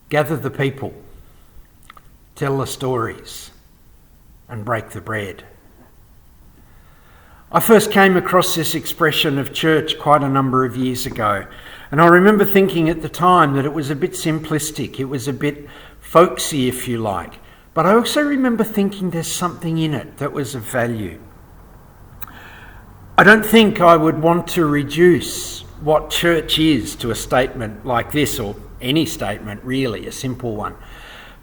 Gather the people, tell the stories, and break the bread. I first came across this expression of church quite a number of years ago, and I remember thinking at the time that it was a bit simplistic, it was a bit folksy if you like, but I also remember thinking there's something in it that was of value. I don't think I would want to reduce what church is to a statement like this, or any statement really, a simple one.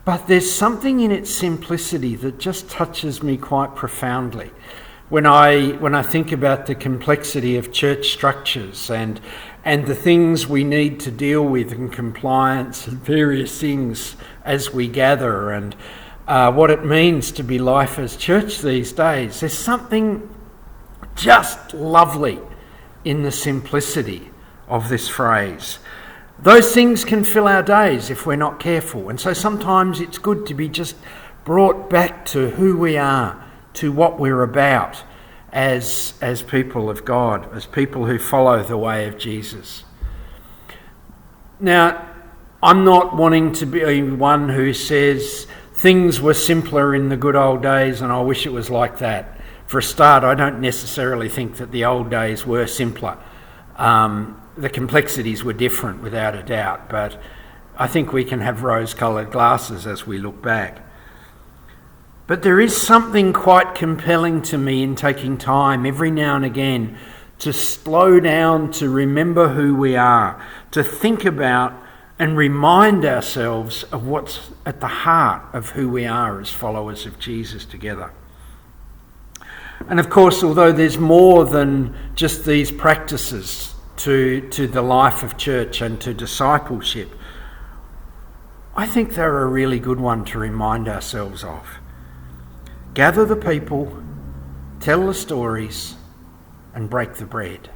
But there's something in its simplicity that just touches me quite profoundly. When I think about the complexity of church structures and the things we need to deal with in compliance and various things as we gather and what it means to be life as church these days, there's something just lovely in the simplicity of this phrase. Those things can fill our days if we're not careful, and so sometimes it's good to be just brought back to who we are, to what we're about as people of God, as people who follow the way of Jesus. Now, I'm not wanting to be one who says things were simpler in the good old days and I wish it was like that. For a start, I don't necessarily think that the old days were simpler. The complexities were different without a doubt, but I think we can have rose-coloured glasses as we look back. But there is something quite compelling to me in taking time every now and again to slow down, to remember who we are, to think about and remind ourselves of what's at the heart of who we are as followers of Jesus together. And of course, although there's more than just these practices to the life of church and to discipleship, I think they're a really good one to remind ourselves of. Gather the people, tell the stories, and break the bread.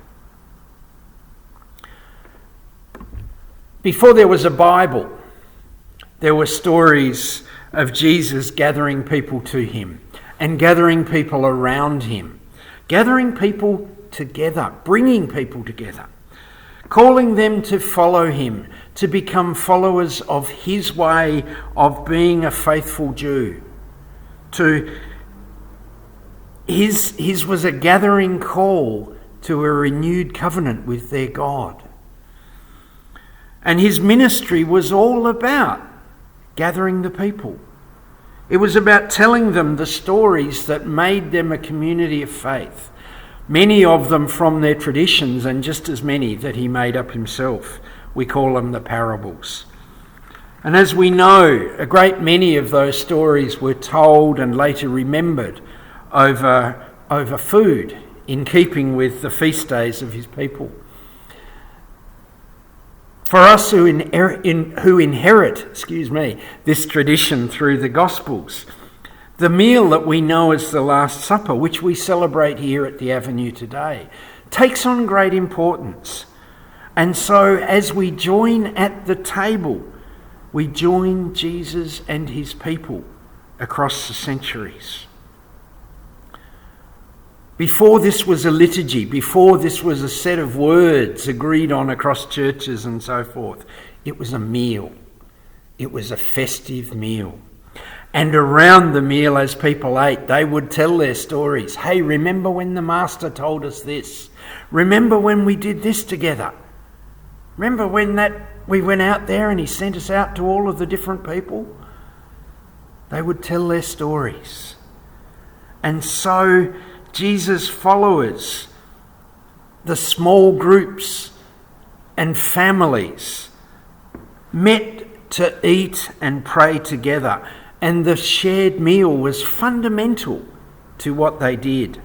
Before there was a Bible, there were stories of Jesus gathering people to him and gathering people around him, gathering people together, bringing people together, calling them to follow him, to become followers of his way of being a faithful Jew. His was a gathering call to a renewed covenant with their God. And his ministry was all about gathering the people. It was about telling them the stories that made them a community of faith, many of them from their traditions and just as many that he made up himself. We call them the parables. And as we know, a great many of those stories were told and later remembered over food, in keeping with the feast days of his people. For us who inherit this tradition through the Gospels, the meal that we know as the Last Supper, which we celebrate here at the Avenue today, takes on great importance. And so as we join at the table, we join Jesus and his people across the centuries. Before this was a liturgy, before this was a set of words agreed on across churches and so forth, it was a meal. It was a festive meal. And around the meal, as people ate, they would tell their stories. Hey, remember when the Master told us this? Remember when we did this together? Remember when we went out there and he sent us out to all of the different people? They would tell their stories. And so Jesus' followers, the small groups and families, met to eat and pray together. And the shared meal was fundamental to what they did.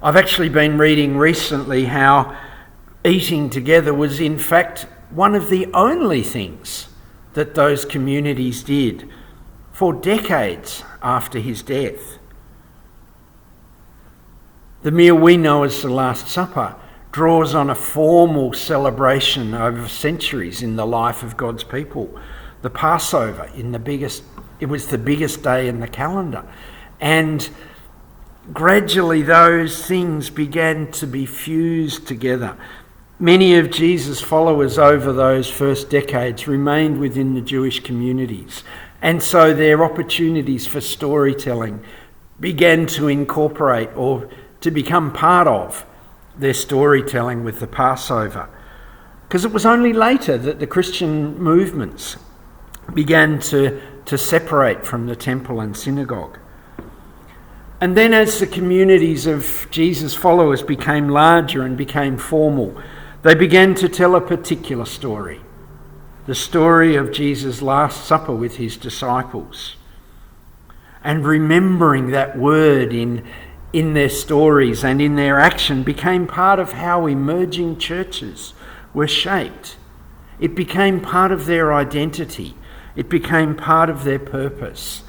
I've actually been reading recently how eating together was in fact one of the only things that those communities did for decades after his death. The meal we know as the Last Supper draws on a formal celebration over centuries in the life of God's people. The Passover, it was the biggest day in the calendar. And gradually those things began to be fused together. Many of Jesus' followers over those first decades remained within the Jewish communities, and so their opportunities for storytelling began to incorporate or to become part of their storytelling with the Passover. Because it was only later that the Christian movements began to separate from the temple and synagogue. And then as the communities of Jesus' followers became larger and became formal, they began to tell a particular story, the story of Jesus' Last Supper with his disciples. And remembering that word in their stories and in their action became part of how emerging churches were shaped. It became part of their identity. It became part of their purpose.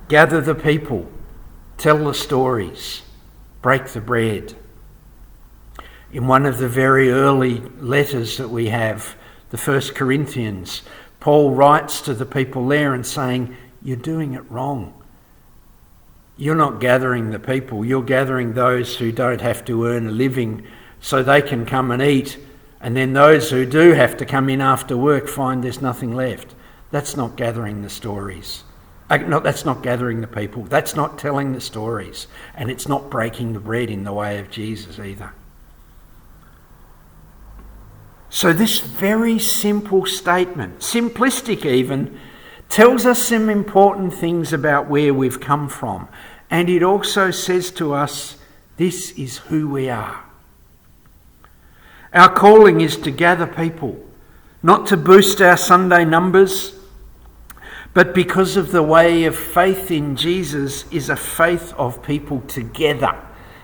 Gather the people, tell the stories, break the bread. In one of the very early letters that we have, the 1 Corinthians, Paul writes to the people there and saying, you're doing it wrong. You're not gathering the people, you're gathering those who don't have to earn a living so they can come and eat, and then those who do have to come in after work find there's nothing left. That's not gathering the stories. That's not gathering the people. That's not telling the stories. And it's not breaking the bread in the way of Jesus either. So this very simple statement, simplistic even, tells us some important things about where we've come from. And it also says to us, this is who we are. Our calling is to gather people, not to boost our Sunday numbers, but because of the way of faith in Jesus is a faith of people together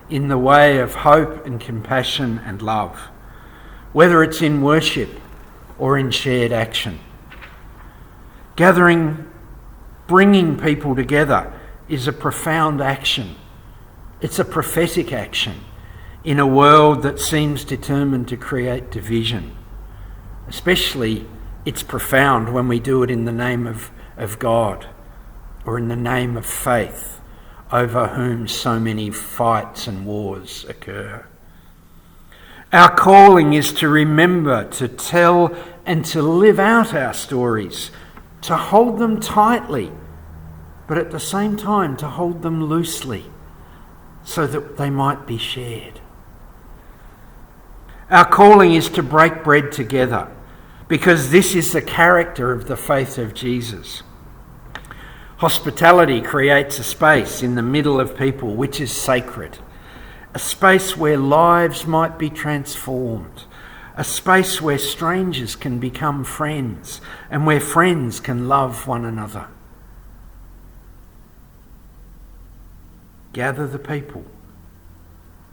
in the way of hope and compassion and love, whether it's in worship or in shared action. Gathering, bringing people together is a profound action. It's a prophetic action in a world that seems determined to create division. Especially, it's profound when we do it in the name of God or in the name of faith, over whom so many fights and wars occur. Our calling is to remember, to tell and to live out our stories, to hold them tightly, but at the same time to hold them loosely so that they might be shared. Our calling is to break bread together because this is the character of the faith of Jesus. Hospitality creates a space in the middle of people which is sacred, a space where lives might be transformed, a space where strangers can become friends and where friends can love one another. Gather the people,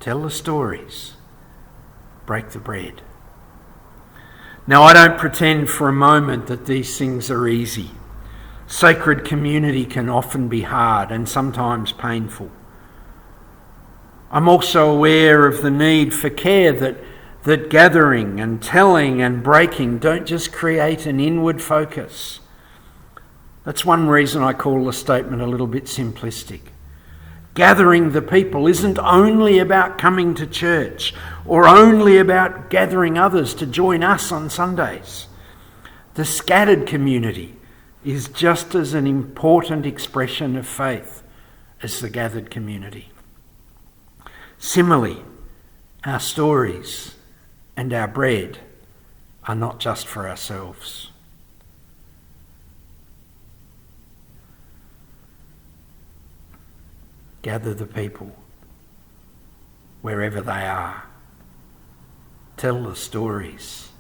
tell the stories, break the bread. Now, I don't pretend for a moment that these things are easy. Sacred community can often be hard and sometimes painful. I'm also aware of the need for care that gathering and telling and breaking don't just create an inward focus. That's one reason I call the statement a little bit simplistic. Gathering the people isn't only about coming to church or only about gathering others to join us on Sundays. The scattered community is just as an important expression of faith as the gathered community. Similarly, our stories and our bread are not just for ourselves. Gather the people wherever they are. Tell the stories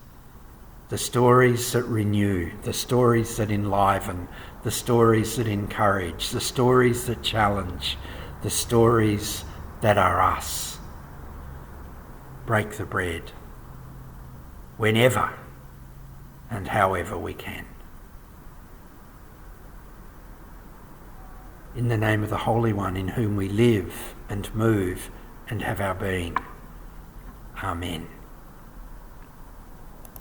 that renew, the stories that enliven, the stories that encourage, the stories that challenge, the stories that are us. Break the bread whenever and however we can. In the name of the Holy One, in whom we live and move and have our being. Amen.